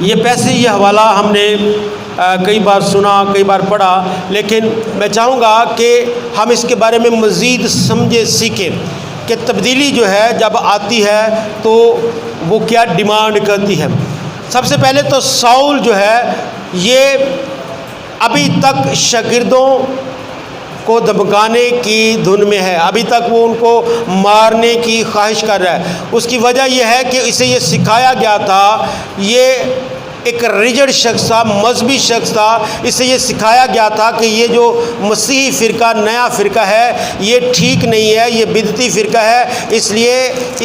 یہ پیسے یہ حوالہ ہم نے کئی بار سنا، کئی بار پڑھا، لیکن میں چاہوں گا کہ ہم اس کے بارے میں مزید سمجھیں، سیکھیں کہ تبدیلی جو ہے جب آتی ہے تو وہ کیا ڈیمانڈ کرتی ہے۔ سب سے پہلے تو ساؤل جو ہے یہ ابھی تک شاگردوں کو دھمکانے کی دھن میں ہے، ابھی تک وہ ان کو مارنے کی خواہش کر رہا ہے۔ اس کی وجہ یہ ہے کہ اسے یہ سکھایا گیا تھا، یہ ایک ریجڈ شخص تھا، مذہبی شخص تھا، اسے یہ سکھایا گیا تھا کہ یہ جو مسیحی فرقہ نیا فرقہ ہے یہ ٹھیک نہیں ہے، یہ بدعتی فرقہ ہے، اس لیے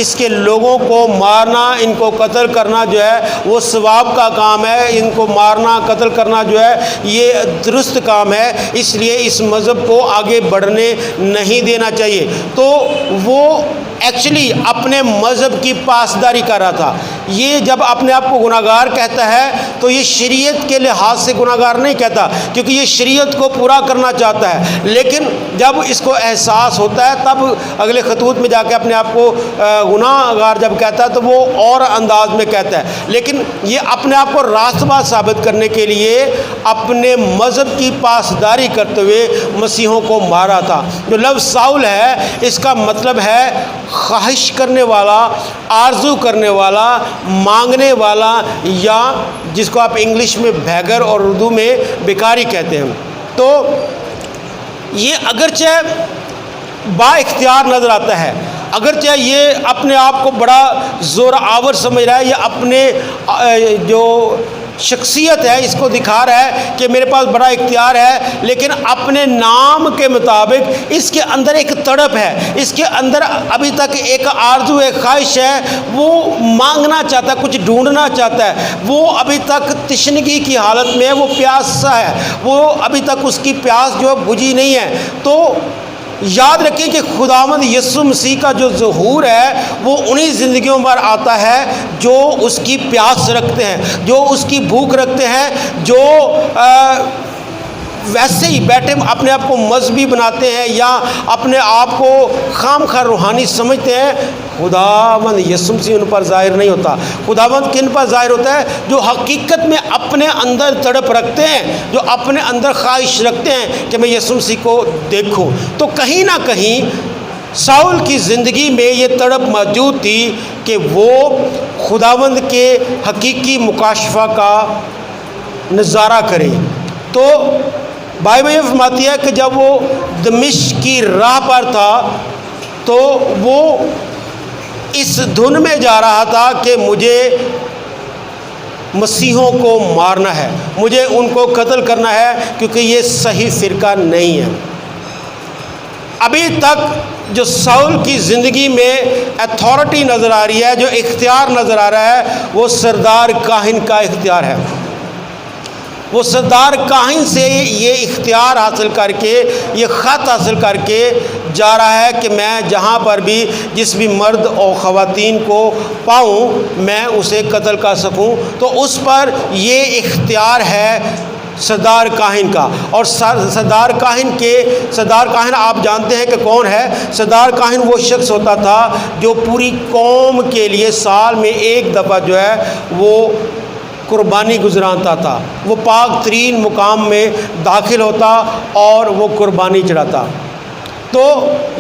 اس کے لوگوں کو مارنا، ان کو قتل کرنا جو ہے وہ ثواب کا کام ہے، ان کو مارنا قتل کرنا جو ہے یہ درست کام ہے، اس لیے اس مذہب کو آگے بڑھنے نہیں دینا چاہیے۔ تو وہ ایکچولی اپنے مذہب کی پاسداری کر رہا تھا۔ یہ جب اپنے آپ کو گناہ گار کہتا ہے تو یہ شریعت کے لحاظ سے گناہ گار نہیں کہتا، کیونکہ یہ شریعت کو پورا کرنا چاہتا ہے، لیکن جب اس کو احساس ہوتا ہے تب اگلے خطوط میں جا کے اپنے آپ کو گناہ گار جب کہتا ہے تو وہ اور انداز میں کہتا ہے، لیکن یہ اپنے آپ کو راست باز ثابت کرنے کے لیے اپنے مذہب کی پاسداری کرتے ہوئے مسیحوں کو مارا تھا۔ جو لفظ ساؤل ہے اس کا مطلب ہے خواہش کرنے والا، آرزو کرنے والا، مانگنے والا، یا جس کو آپ انگلش میں بیگر اور اردو میں بیکاری کہتے ہیں۔ تو یہ اگرچہ با اختیار نظر آتا ہے، اگرچہ یہ اپنے آپ کو بڑا زور آور سمجھ رہا ہے، یہ اپنے جو شخصیت ہے اس کو دکھا رہا ہے کہ میرے پاس بڑا اختیار ہے، لیکن اپنے نام کے مطابق اس کے اندر ایک تڑپ ہے، اس کے اندر ابھی تک ایک آرزو، ایک خواہش ہے، وہ مانگنا چاہتا ہے، کچھ ڈھونڈنا چاہتا ہے، وہ ابھی تک تشنگی کی حالت میں ہے، وہ پیاسا ہے، وہ ابھی تک اس کی پیاس جو بجھی نہیں ہے۔ تو یاد رکھیں کہ خداوند یسوع مسیح کا جو ظہور ہے وہ انہی زندگیوں پر آتا ہے جو اس کی پیاس رکھتے ہیں، جو اس کی بھوک رکھتے ہیں، جو ویسے ہی بیٹھے اپنے آپ کو مذہبی بناتے ہیں یا اپنے آپ کو خام خواہ روحانی سمجھتے ہیں۔ خداوند یسوع مسیح ان پر ظاہر نہیں ہوتا۔ خداوند کن پر ظاہر ہوتا ہے؟ جو حقیقت میں اپنے اندر تڑپ رکھتے ہیں، جو اپنے اندر خواہش رکھتے ہیں کہ میں یسوع مسیح کو دیکھوں۔ تو کہیں نہ کہیں ساؤل کی زندگی میں یہ تڑپ موجود تھی کہ وہ خداوند کے حقیقی مکاشفہ کا نظارہ کرے۔ تو بائبل یہ فرماتی ہے کہ جب وہ دمشق کی راہ پر تھا تو وہ اس دھن میں جا رہا تھا کہ مجھے مسیحوں کو مارنا ہے، مجھے ان کو قتل کرنا ہے، کیونکہ یہ صحیح فرقہ نہیں ہے۔ ابھی تک جو ساؤل کی زندگی میں اتھارٹی نظر آ رہی ہے، جو اختیار نظر آ رہا ہے، وہ سردار کاہن کا اختیار ہے۔ وہ سردار کاہن سے یہ اختیار حاصل کر کے، یہ خط حاصل کر کے جا رہا ہے کہ میں جہاں پر بھی جس بھی مرد اور خواتین کو پاؤں میں اسے قتل کر سکوں۔ تو اس پر یہ اختیار ہے سردار کاہن کا۔ اور سردار کاہن آپ جانتے ہیں کہ کون ہے؟ سردار کاہن وہ شخص ہوتا تھا جو پوری قوم کے لیے سال میں ایک دفعہ جو ہے وہ قربانی گزرانتا تھا، وہ پاک ترین مقام میں داخل ہوتا اور وہ قربانی چڑھاتا۔ تو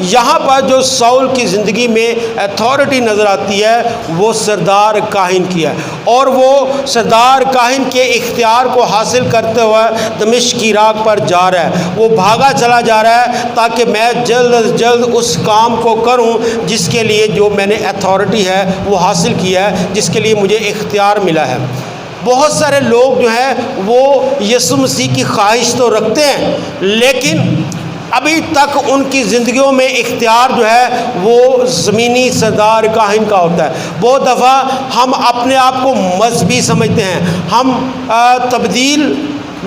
یہاں پر جو ساؤل کی زندگی میں اتھارٹی نظر آتی ہے وہ سردار کاہن کی ہے، اور وہ سردار کاہن کے اختیار کو حاصل کرتے ہوئے دمشق کی راہ پر جا رہا ہے۔ وہ بھاگا چلا جا رہا ہے تاکہ میں جلد از جلد اس کام کو کروں جس کے لیے جو میں نے اتھارٹی ہے وہ حاصل کیا ہے، جس کے لیے مجھے اختیار ملا ہے۔ بہت سارے لوگ جو ہیں وہ یسوع مسیح کی خواہش تو رکھتے ہیں، لیکن ابھی تک ان کی زندگیوں میں اختیار جو ہے وہ زمینی سردار کاہن کا ہوتا ہے۔ بہت دفعہ ہم اپنے آپ کو مذہبی سمجھتے ہیں، ہم تبدیل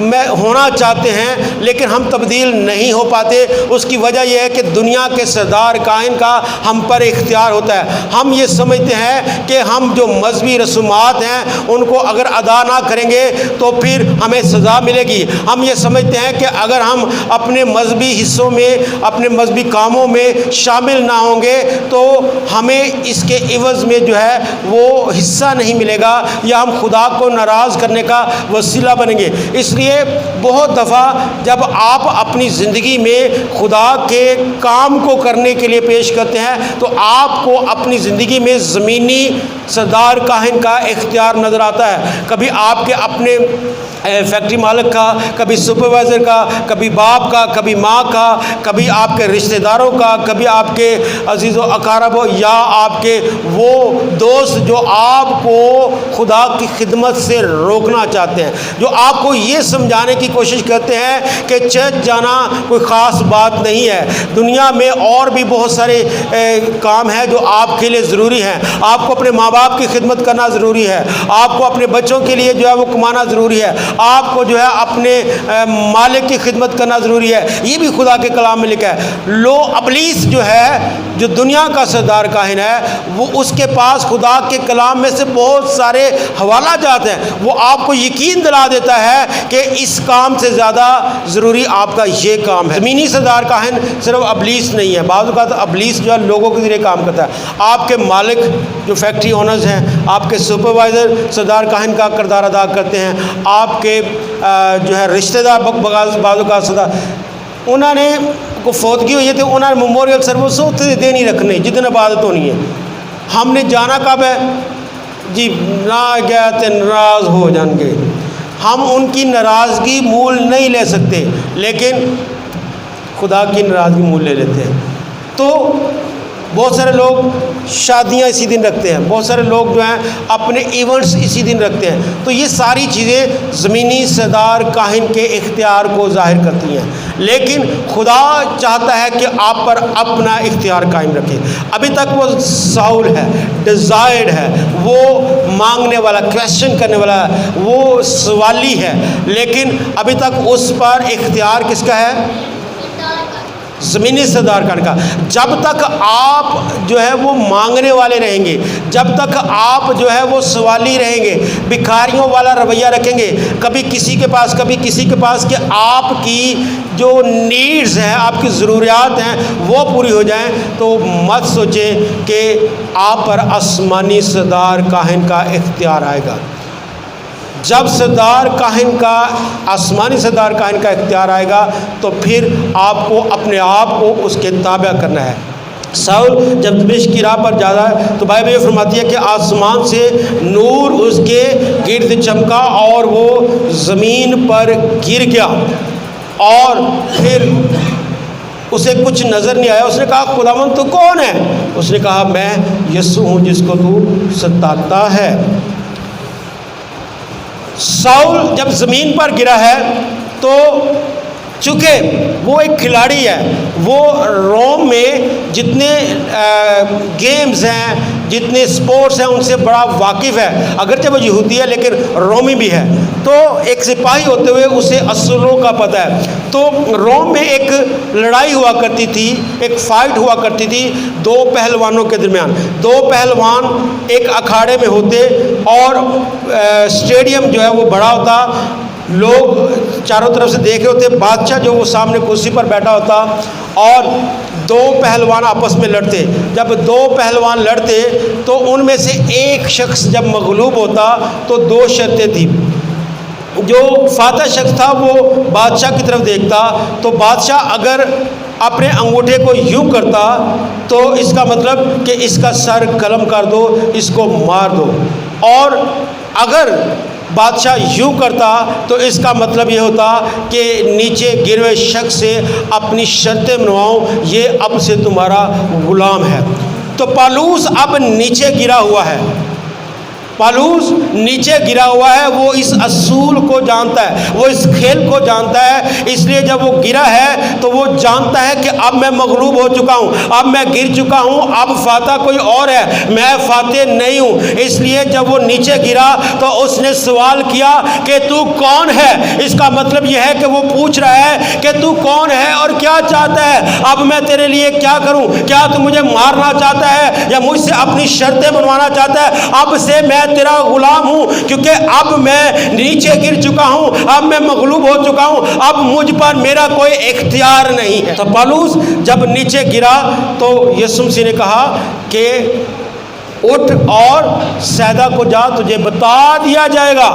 میں ہونا چاہتے ہیں لیکن ہم تبدیل نہیں ہو پاتے، اس کی وجہ یہ ہے کہ دنیا کے سردار کائن کا ہم پر اختیار ہوتا ہے۔ ہم یہ سمجھتے ہیں کہ ہم جو مذہبی رسومات ہیں ان کو اگر ادا نہ کریں گے تو پھر ہمیں سزا ملے گی۔ ہم یہ سمجھتے ہیں کہ اگر ہم اپنے مذہبی حصوں میں، اپنے مذہبی کاموں میں شامل نہ ہوں گے تو ہمیں اس کے عوض میں جو ہے وہ حصہ نہیں ملے گا، یا ہم خدا کو ناراض کرنے کا وسیلہ بنیں گے۔ اس لیے بہت دفعہ جب آپ اپنی زندگی میں خدا کے کام کو کرنے کے لیے پیش کرتے ہیں تو آپ کو اپنی زندگی میں زمینی سردار کاہن کا اختیار نظر آتا ہے۔ کبھی آپ کے اپنے فیکٹری مالک کا، کبھی سپروائزر کا، کبھی باپ کا، کبھی ماں کا، کبھی آپ کے رشتہ داروں کا، کبھی آپ کے عزیز و اقارب یا آپ کے وہ دوست جو آپ کو خدا کی خدمت سے روکنا چاہتے ہیں، جو آپ کو یہ سمجھانے کی کوشش کرتے ہیں کہ چرچ جانا کوئی خاص بات نہیں ہے، دنیا میں اور بھی بہت سارے کام ہیں جو آپ کے لیے ضروری ہیں، آپ کو اپنے ماں باپ کی خدمت کرنا ضروری ہے، آپ کو اپنے بچوں کے لیے جو ہے وہ کمانا ضروری ہے، آپ کو جو ہے اپنے مالک کی خدمت کرنا ضروری ہے۔ یہ بھی خدا کے کلام میں لکھا ہے۔ ابلیس جو ہے، جو دنیا کا سردار کاہن ہے، وہ اس کے پاس خدا کے کلام میں سے بہت سارے حوالہ جات ہیں، وہ آپ کو یقین دلا دیتا ہے کہ اس کام سے زیادہ ضروری آپ کا یہ کام ہے۔ زمینی سردار کاہن صرف ابلیس نہیں ہے، بعض اوقات ابلیس جو ہے لوگوں کے ذریعے کام کرتا ہے۔ آپ کے مالک جو فیکٹری اونرز ہیں، آپ کے سپروائزر سردار کاہن کا کردار ادا کرتے ہیں، آپ کے جو ہے رشتہ دار بعض اوقات سردار، انہوں نے کو فوتگی ہوئی ہے تو انہوں نے میموریل سروس اتنے دن ہی رکھنے جتنے عبادت ہونی ہے۔ ہم نے جانا کب ہے جی، نہ گیا تو ناراض ہو جان گے، ہم ان کی ناراضگی مول نہیں لے سکتے لیکن خدا کی ناراضگی مول لے لیتے ہیں۔ تو بہت سارے لوگ شادیاں اسی دن رکھتے ہیں، بہت سارے لوگ جو ہیں اپنے ایونٹس اسی دن رکھتے ہیں، تو یہ ساری چیزیں زمینی سردار کاہن کے اختیار کو ظاہر کرتی ہیں، لیکن خدا چاہتا ہے کہ آپ پر اپنا اختیار قائم رکھے۔ ابھی تک وہ ساؤل ہے، ڈیزائرڈ ہے، وہ مانگنے والا، کویسچن کرنے والا ہے، وہ سوالی ہے، لیکن ابھی تک اس پر اختیار کس کا ہے؟ زمینی سردار کاہن کا۔ جب تک آپ جو ہے وہ مانگنے والے رہیں گے، جب تک آپ جو ہے وہ سوالی رہیں گے، بھکاریوں والا رویہ رکھیں گے، کبھی کسی کے پاس کبھی کسی کے پاس، کہ آپ کی جو نیڈز ہیں، آپ کی ضروریات ہیں وہ پوری ہو جائیں، تو مت سوچیں کہ آپ پر آسمانی سردار کاہن کا اختیار آئے گا۔ جب سردار کاہن کا، آسمانی سردار کاہن کا اختیار آئے گا تو پھر آپ کو اپنے آپ کو اس کے تابع کرنا ہے۔ ساؤل جب دمشق کی راہ پر جا رہا ہے تو بائبل یہ فرماتی ہے کہ آسمان سے نور اس کے گرد چمکا اور وہ زمین پر گر گیا، اور پھر اسے کچھ نظر نہیں آیا۔ اس نے کہا خداوند تو کون ہے؟ اس نے کہا میں یسوع ہوں جس کو تو ستاتا ہے۔ ساؤل جب زمین پر گرا ہے تو چونکہ وہ ایک کھلاڑی ہے، وہ روم میں جتنے گیمز ہیں، جتنے سپورٹس ہیں ان سے بڑا واقف ہے، اگرچہ وہ یہودی ہے لیکن رومی بھی ہے، تو ایک سپاہی ہوتے ہوئے اسے اصولوں کا پتہ ہے۔ تو روم میں ایک لڑائی ہوا کرتی تھی، ایک فائٹ ہوا کرتی تھی دو پہلوانوں کے درمیان۔ دو پہلوان ایک اکھاڑے میں ہوتے اور اسٹیڈیم جو ہے وہ بڑا ہوتا، لوگ چاروں طرف سے دیکھ رہے ہوتے، بادشاہ جو وہ سامنے کرسی پر بیٹھا ہوتا، اور دو پہلوان آپس میں لڑتے۔ جب دو پہلوان لڑتے تو ان میں سے ایک شخص جب مغلوب ہوتا تو دو شرطیں تھیں۔ جو فاتح شخص تھا وہ بادشاہ کی طرف دیکھتا، تو بادشاہ اگر اپنے انگوٹھے کو یوں کرتا تو اس کا مطلب کہ اس کا سر قلم کر دو، اس کو مار دو، اور اگر بادشاہ یوں کرتا تو اس کا مطلب یہ ہوتا کہ نیچے گرے ہوئے شخص سے اپنی شرطیں منواؤ، یہ اب سے تمہارا غلام ہے۔ تو پالوس اب نیچے گرا ہوا ہے، پالوس نیچے گرا ہوا ہے، وہ اس اصول کو جانتا ہے، وہ اس کھیل کو جانتا ہے، اس لیے جب وہ گرا ہے تو وہ جانتا ہے کہ اب میں مغلوب ہو چکا ہوں، اب میں گر چکا ہوں، اب فاتح کوئی اور ہے، میں فاتح نہیں ہوں۔ اس لیے جب وہ نیچے گرا تو اس نے سوال کیا کہ تو کون ہے؟ اس کا مطلب یہ ہے کہ وہ پوچھ رہا ہے کہ تو کون ہے اور کیا چاہتا ہے، اب میں تیرے لیے کیا کروں؟ کیا تو مجھے مارنا چاہتا ہے یا مجھ سے اپنی شرطیں بنوانا چاہتا ہے؟ اب سے میں تیرا غلام ہوں، کیونکہ اب میں نیچے گر چکا ہوں، اب میں مغلوب ہو چکا ہوں، اب مجھ پر میرا کوئی اختیار نہیں ہے۔ تو پالوس جب نیچے گرا تو یسوع مسیح نے کہا کہ اٹھ اور سیدہ کو جا، تجھے بتا دیا جائے گا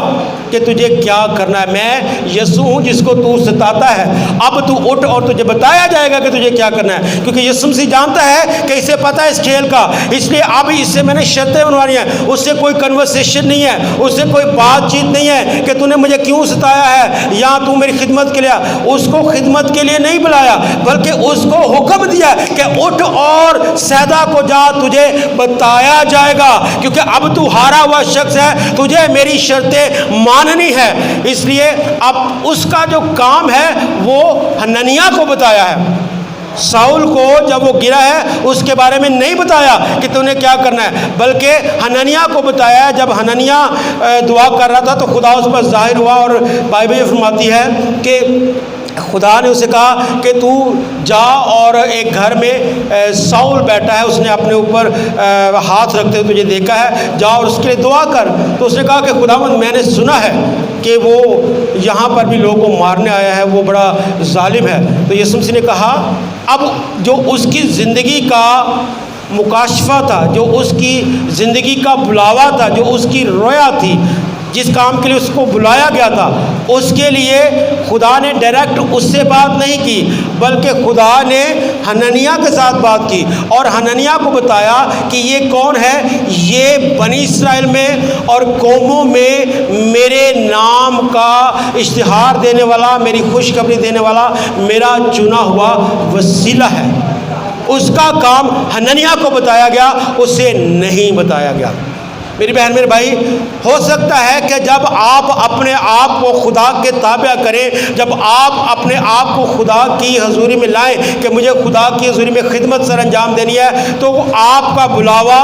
کہ تجھے کیا کرنا ہے۔ میں یسوع ہوں جس کو تو ستاتا ہے، اب تو اٹھ اور تجھے بتایا جائے گا کہ تجھے کیا کرنا ہے، کیونکہ یسوع مسیح جانتا ہے کہ اسے پتہ ہے اس کھیل کا، اس لیے اب اس سے میں نے شرطیں بنوانی ہیں۔ اس سے کوئی کنورسیشن نہیں ہے، اس سے کوئی بات چیت نہیں ہے کہ تو نے مجھے کیوں ستایا ہے یا تو میری خدمت کے لیے۔ اس کو خدمت کے لیے نہیں بلایا، بلکہ اس کو حکم دیا کہ اٹھ اور سیدہ کو جا، تجھے بتایا جائے گا، کیونکہ اب تو ہارا ہوا شخص ہے، تجھے میری شرطیں ماننی ہے۔ اس لیے اب اس کا جو کام ہے وہ حنانیہ کو بتایا ہے۔ ساؤل کو جب وہ گرا ہے اس کے بارے میں نہیں بتایا کہ تو نے کیا کرنا ہے، بلکہ حنانیہ کو بتایا ہے۔ جب حنانیہ دعا کر رہا تھا تو خدا اس پر ظاہر ہوا، اور بائبل یہ فرماتی ہے کہ خدا نے اسے کہا کہ تو جا، اور ایک گھر میں ساؤل بیٹھا ہے، اس نے اپنے اوپر ہاتھ رکھتے ہوئے تجھے دیکھا ہے، جا اور اس کے لیے دعا کر۔ تو اس نے کہا کہ خداوند میں نے سنا ہے کہ وہ یہاں پر بھی لوگوں کو مارنے آیا ہے، وہ بڑا ظالم ہے۔ تو یسوع مسیح نے کہا اب جو اس کی زندگی کا مکاشفہ تھا، جو اس کی زندگی کا بلاوا تھا، جو اس کی رویا تھی، جس کام کے لیے اس کو بلایا گیا تھا، اس کے لیے خدا نے ڈائریکٹ اس سے بات نہیں کی، بلکہ خدا نے حنانیہ کے ساتھ بات کی اور حنانیہ کو بتایا کہ یہ کون ہے، یہ بنی اسرائیل میں اور قوموں میں میرے نام کا اشتہار دینے والا، میری خوشخبری دینے والا میرا چنا ہوا وسیلہ ہے۔ اس کا کام حنانیہ کو بتایا گیا، اسے نہیں بتایا گیا۔ میری بہن میرے بھائی، ہو سکتا ہے کہ جب آپ اپنے آپ کو خدا کے تابع کریں، جب آپ اپنے آپ کو خدا کی حضوری میں لائیں کہ مجھے خدا کی حضوری میں خدمت سر انجام دینی ہے، تو آپ کا بلاوا،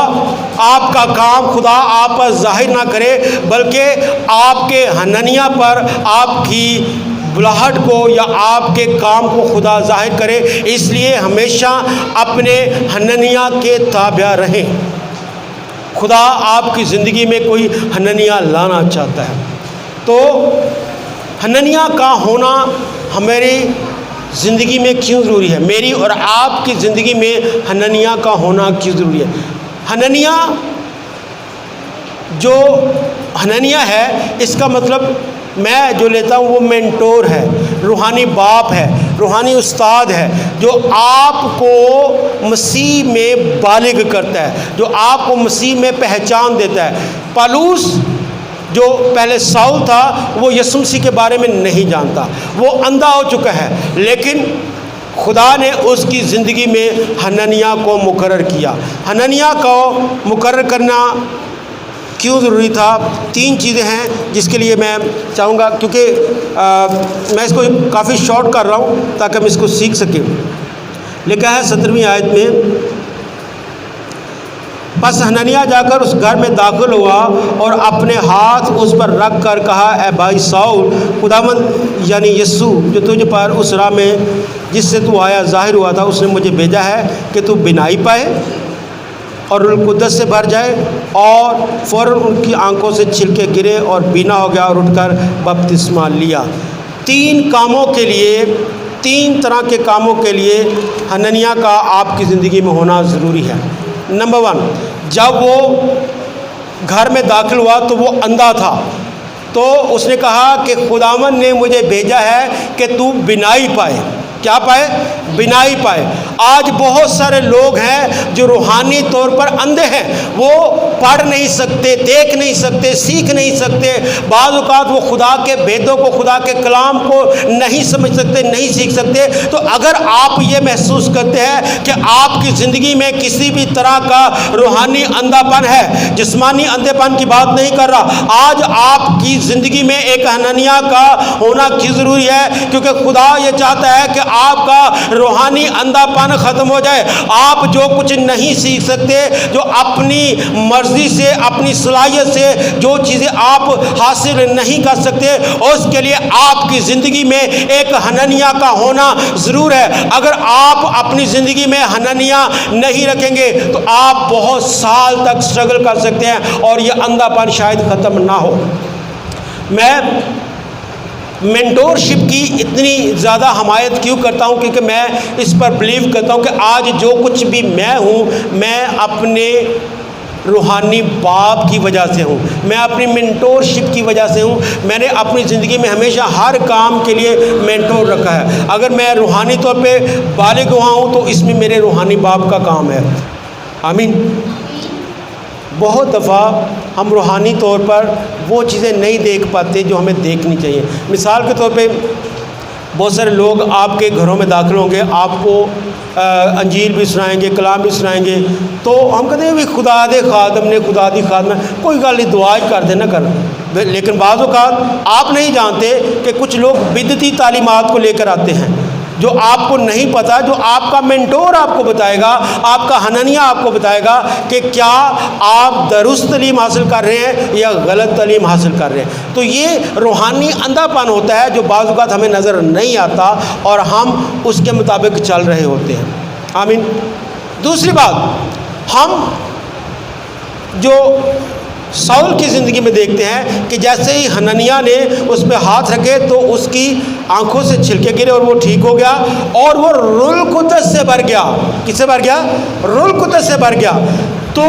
آپ کا کام خدا آپ پر ظاہر نہ کرے، بلکہ آپ کے حنانیہ پر آپ کی بلاہٹ کو یا آپ کے کام کو خدا ظاہر کرے۔ اس لیے ہمیشہ اپنے حنانیہ کے تابع رہیں۔ خدا آپ کی زندگی میں کوئی حنانیہ لانا چاہتا ہے، تو حنانیہ کا ہونا ہماری زندگی میں کیوں ضروری ہے؟ میری اور آپ کی زندگی میں حنانیہ کا ہونا کیوں ضروری ہے؟ حنانیہ جو حنانیہ ہے، اس کا مطلب میں جو لیتا ہوں وہ مینٹور ہے، روحانی باپ ہے، روحانی استاد ہے، جو آپ کو مسیح میں بالغ کرتا ہے، جو آپ کو مسیح میں پہچان دیتا ہے۔ پالوس جو پہلے ساؤل تھا وہ یسوع مسیح کے بارے میں نہیں جانتا، وہ اندھا ہو چکا ہے، لیکن خدا نے اس کی زندگی میں حنانیہ کو مقرر کیا۔ حنانیہ کو مقرر کرنا کیوں ضروری تھا؟ 3 چیزیں ہیں جس کے لیے میں چاہوں گا، کیونکہ میں اس کو کافی شارٹ کر رہا ہوں تاکہ ہم اس کو سیکھ سکیں۔ لکھا ہے 17ویں آیت میں، بس حنانیہ جا کر اس گھر میں داخل ہوا اور اپنے ہاتھ اس پر رکھ کر کہا، اے بھائی ساؤل، خداوند یعنی یسوع جو تجھ پر اس راہ میں جس سے تو آیا ظاہر ہوا تھا، اس نے مجھے بھیجا ہے کہ تو بینائی پائے اور روح القدس سے بھر جائے۔ اور فوراً ان کی آنکھوں سے چھلکے گرے اور بینا ہو گیا اور اٹھ کر بپتسمہ لیا۔ 3 کاموں کے لیے، 3 طرح کے کاموں کے لیے حنانیہ کا آپ کی زندگی میں ہونا ضروری ہے۔ نمبر 1، جب وہ گھر میں داخل ہوا تو وہ اندھا تھا، تو اس نے کہا کہ خداوند نے مجھے بھیجا ہے کہ تو بینائی پائے۔ کیا پائے؟ بینائی پائے۔ آج بہت سارے لوگ ہیں جو روحانی طور پر اندھے ہیں، وہ پڑھ نہیں سکتے، دیکھ نہیں سکتے، سیکھ نہیں سکتے، بعض اوقات وہ خدا کے بھیدوں کو، خدا کے کلام کو نہیں سمجھ سکتے، نہیں سیکھ سکتے۔ تو اگر آپ یہ محسوس کرتے ہیں کہ آپ کی زندگی میں کسی بھی طرح کا روحانی اندھا پن ہے، جسمانی اندھے پن کی بات نہیں کر رہا، آج آپ کی زندگی میں ایک حنانیہ کا ہونا کی ضروری ہے، کیونکہ خدا یہ چاہتا ہے کہ آپ کا روحانی اندھا پن ختم ہو جائے۔ آپ جو کچھ نہیں سیکھ سکتے، جو اپنی مرضی سے، اپنی صلاحیت سے جو چیزیں آپ حاصل نہیں کر سکتے، اس کے لیے آپ کی زندگی میں ایک حنانیہ کا ہونا ضرور ہے۔ اگر آپ اپنی زندگی میں حنانیہ نہیں رکھیں گے تو آپ بہت سال تک سٹرگل کر سکتے ہیں اور یہ اندھا پن شاید ختم نہ ہو۔ میں مینٹورشپ کی اتنی زیادہ حمایت کیوں کرتا ہوں؟ کیونکہ میں اس پر بلیو کرتا ہوں کہ آج جو کچھ بھی میں ہوں، میں اپنے روحانی باپ کی وجہ سے ہوں، میں اپنی مینٹورشپ کی وجہ سے ہوں۔ میں نے اپنی زندگی میں ہمیشہ ہر کام کے لیے مینٹور رکھا ہے۔ اگر میں روحانی طور پہ بالغ ہوا ہوں تو اس میں میرے روحانی باپ کا کام ہے۔ آمین۔ بہت دفعہ ہم روحانی طور پر وہ چیزیں نہیں دیکھ پاتے جو ہمیں دیکھنی چاہیے۔ مثال کے طور پہ بہت سارے لوگ آپ کے گھروں میں داخل ہوں گے، آپ کو انجیل بھی سنائیں گے، کلام بھی سنائیں گے، تو ہم کہتے ہیں خدا دے خادم نے، خدا دی خادم نے، کوئی گل نہیں، دعا کر دے نہ کر۔ لیکن بعض اوقات آپ نہیں جانتے کہ کچھ لوگ بدعتی تعلیمات کو لے کر آتے ہیں، جو آپ کو نہیں پتا، جو آپ کا مینٹور آپ کو بتائے گا، آپ کا حنانیہ آپ کو بتائے گا کہ کیا آپ درست تعلیم حاصل کر رہے ہیں یا غلط تعلیم حاصل کر رہے ہیں۔ تو یہ روحانی اندھا پن ہوتا ہے جو بعض اوقات ہمیں نظر نہیں آتا اور ہم اس کے مطابق چل رہے ہوتے ہیں۔ آمین۔ دوسری بات، ہم جو ساؤل کی زندگی میں دیکھتے ہیں کہ جیسے ہی حنانیہ نے اس پہ ہاتھ رکھے تو اس کی آنکھوں سے چھلکے گرے اور وہ ٹھیک ہو گیا اور وہ روح القدس سے بھر گیا۔ کس سے بھر گیا؟ روح القدس سے بھر گیا۔ تو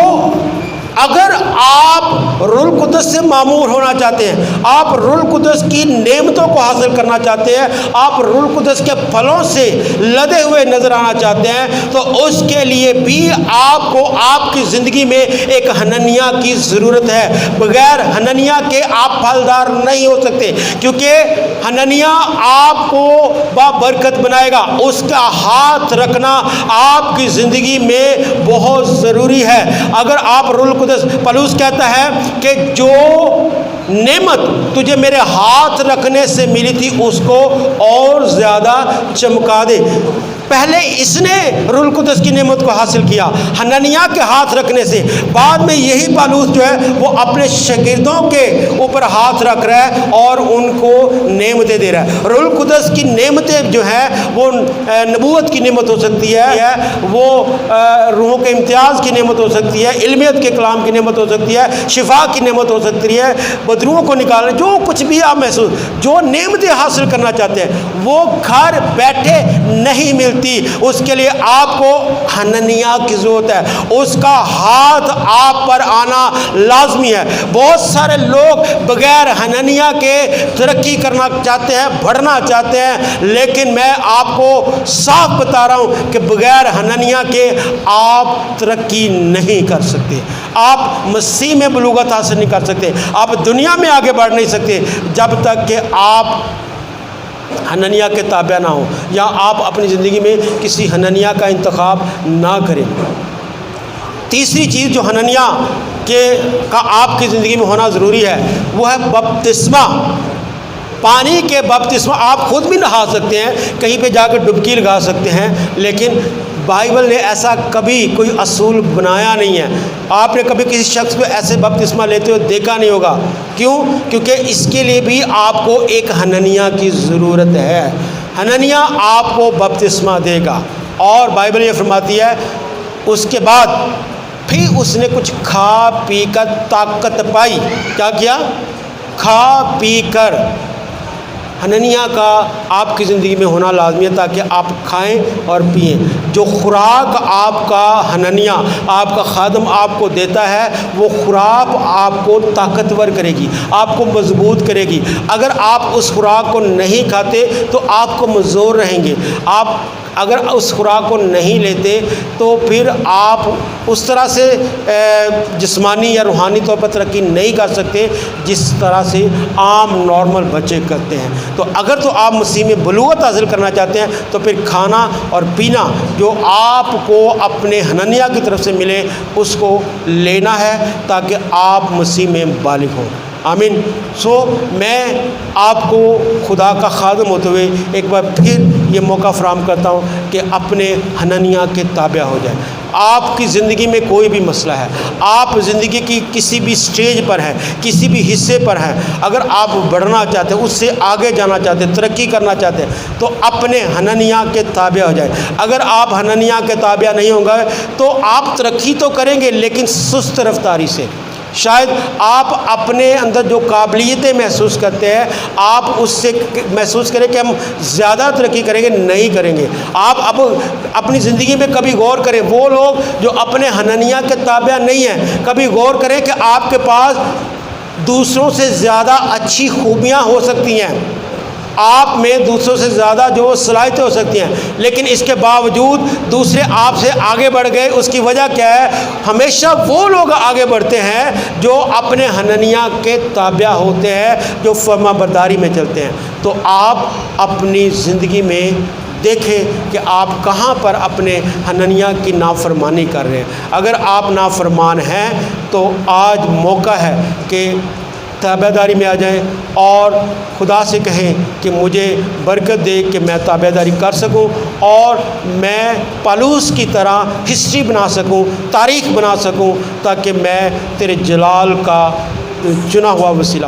اگر آپ روح القدس سے معمور ہونا چاہتے ہیں، آپ روح القدس کی نعمتوں کو حاصل کرنا چاہتے ہیں، آپ روح القدس کے پھلوں سے لدے ہوئے نظر آنا چاہتے ہیں، تو اس کے لیے بھی آپ کو آپ کی زندگی میں ایک حنانیہ کی ضرورت ہے۔ بغیر حنانیہ کے آپ پھلدار نہیں ہو سکتے، کیونکہ حنانیہ آپ کو بابرکت بنائے گا۔ اس کا ہاتھ رکھنا آپ کی زندگی میں بہت ضروری ہے۔ اگر آپ روح القدس، پولس کہتا ہے کہ جو نعمت تجھے میرے ہاتھ رکھنے سے ملی تھی اس کو اور زیادہ چمکا دے۔ پہلے اس نے روح القدس کی نعمت کو حاصل کیا حنانیہ کے ہاتھ رکھنے سے، بعد میں یہی پولس جو ہے وہ اپنے شاگردوں کے اوپر ہاتھ رکھ رہا ہے اور ان کو نعمتیں دے رہا ہے۔ روح القدس کی نعمتیں جو ہیں وہ نبوت کی نعمت ہو سکتی ہے، وہ روحوں کے امتیاز کی نعمت ہو سکتی ہے، علمیت کے کلام کی نعمت ہو سکتی ہے، شفا کی نعمت ہو سکتی ہے، بدروحوں کو نکالنا، جو کچھ بھی آپ محسوس، جو نعمتیں حاصل کرنا چاہتے ہیں وہ گھر بیٹھے نہیں ملتی۔ اس کے لیے آپ کو حنانیہ کی ضرورت ہے، اس کا ہاتھ آپ پر آنا لازمی ہے۔ بہت سارے لوگ بغیر حنانیہ کے ترقی کرنا چاہتے ہیں، بڑھنا چاہتے ہیں، لیکن میں آپ کو صاف بتا رہا ہوں کہ بغیر حنانیہ کے آپ ترقی نہیں کر سکتے، آپ مسیح میں بلوغت حاصل نہیں کر سکتے، آپ دنیا میں آگے بڑھ نہیں سکتے جب تک کہ آپ حنانیہ کے تابع نہ ہو یا آپ اپنی زندگی میں کسی حنانیہ کا انتخاب نہ کریں۔ تیسری چیز جو حنانیہ کا آپ کی زندگی میں ہونا ضروری ہے وہ ہے بپتسمہ۔ پانی کے بپتسمہ، آپ خود بھی نہا سکتے ہیں، کہیں پہ جا کے ڈبکی لگا سکتے ہیں، لیکن بائبل نے ایسا کبھی کوئی اصول بنایا نہیں ہے۔ آپ نے کبھی کسی شخص کو ایسے بپتسمہ لیتے ہوئے دیکھا نہیں ہوگا۔ کیوں؟ کیونکہ اس کے لیے بھی آپ کو ایک حنانیہ کی ضرورت ہے۔ حنانیہ آپ کو بپتسمہ دے گا، اور بائبل یہ فرماتی ہے اس کے بعد پھر اس نے کچھ کھا پی کر طاقت پائی۔ کیا کیا؟ کھا پی کر ہننیا کا آپ کی زندگی میں ہونا لازمی ہے تاکہ آپ کھائیں اور پئیں۔ جو خوراک آپ کا ہننیا، آپ کا خادم آپ کو دیتا ہے، وہ خوراک آپ کو طاقتور کرے گی، آپ کو مضبوط کرے گی۔ اگر آپ اس خوراک کو نہیں کھاتے تو آپ کمزور رہیں گے۔ آپ اگر اس خوراک کو نہیں لیتے تو پھر آپ اس طرح سے جسمانی یا روحانی طور پر ترقی نہیں کر سکتے جس طرح سے عام نارمل بچے کرتے ہیں۔ تو اگر تو آپ مسیح میں بلوغت حاصل کرنا چاہتے ہیں تو پھر کھانا اور پینا جو آپ کو اپنے ہننیا کی طرف سے ملے اس کو لینا ہے تاکہ آپ مسیح میں بالغ ہوں۔ آمین۔ میں آپ کو خدا کا خادم ہوتے ہوئے ایک بار پھر یہ موقع فراہم کرتا ہوں کہ اپنے ہننیا کے تابع ہو جائیں۔ آپ کی زندگی میں کوئی بھی مسئلہ ہے، آپ زندگی کی کسی بھی سٹیج پر ہیں، کسی بھی حصے پر ہیں، اگر آپ بڑھنا چاہتے ہیں، اس سے آگے جانا چاہتے ہیں، ترقی کرنا چاہتے ہیں تو اپنے ہننیا کے تابع ہو جائیں۔ اگر آپ ہننیا کے تابع نہیں ہوں گے تو آپ ترقی تو کریں گے لیکن سست رفتاری سے۔ شاید آپ اپنے اندر جو قابلیتیں محسوس کرتے ہیں آپ اس سے محسوس کریں کہ ہم زیادہ ترقی کریں گے، نہیں کریں گے۔ آپ اب اپنی زندگی میں کبھی غور کریں، وہ لوگ جو اپنے ہننیا کے تابع نہیں ہیں، کبھی غور کریں کہ آپ کے پاس دوسروں سے زیادہ اچھی خوبیاں ہو سکتی ہیں، آپ میں دوسروں سے زیادہ جو صلاحیتیں ہو سکتی ہیں، لیکن اس کے باوجود دوسرے آپ سے آگے بڑھ گئے۔ اس کی وجہ کیا ہے؟ ہمیشہ وہ لوگ آگے بڑھتے ہیں جو اپنے ہننیا کے تابع ہوتے ہیں، جو فرما برداری میں چلتے ہیں۔ تو آپ اپنی زندگی میں دیکھیں کہ آپ کہاں پر اپنے ہننیا کی نافرمانی کر رہے ہیں۔ اگر آپ نافرمان ہیں تو آج موقع ہے کہ تابع داری میں آ جائیں اور خدا سے کہیں کہ مجھے برکت دے کہ میں تابع داری کر سکوں اور میں پالوس کی طرح ہسٹری بنا سکوں، تاریخ بنا سکوں، تاکہ میں تیرے جلال کا چنا ہوا وسیلہ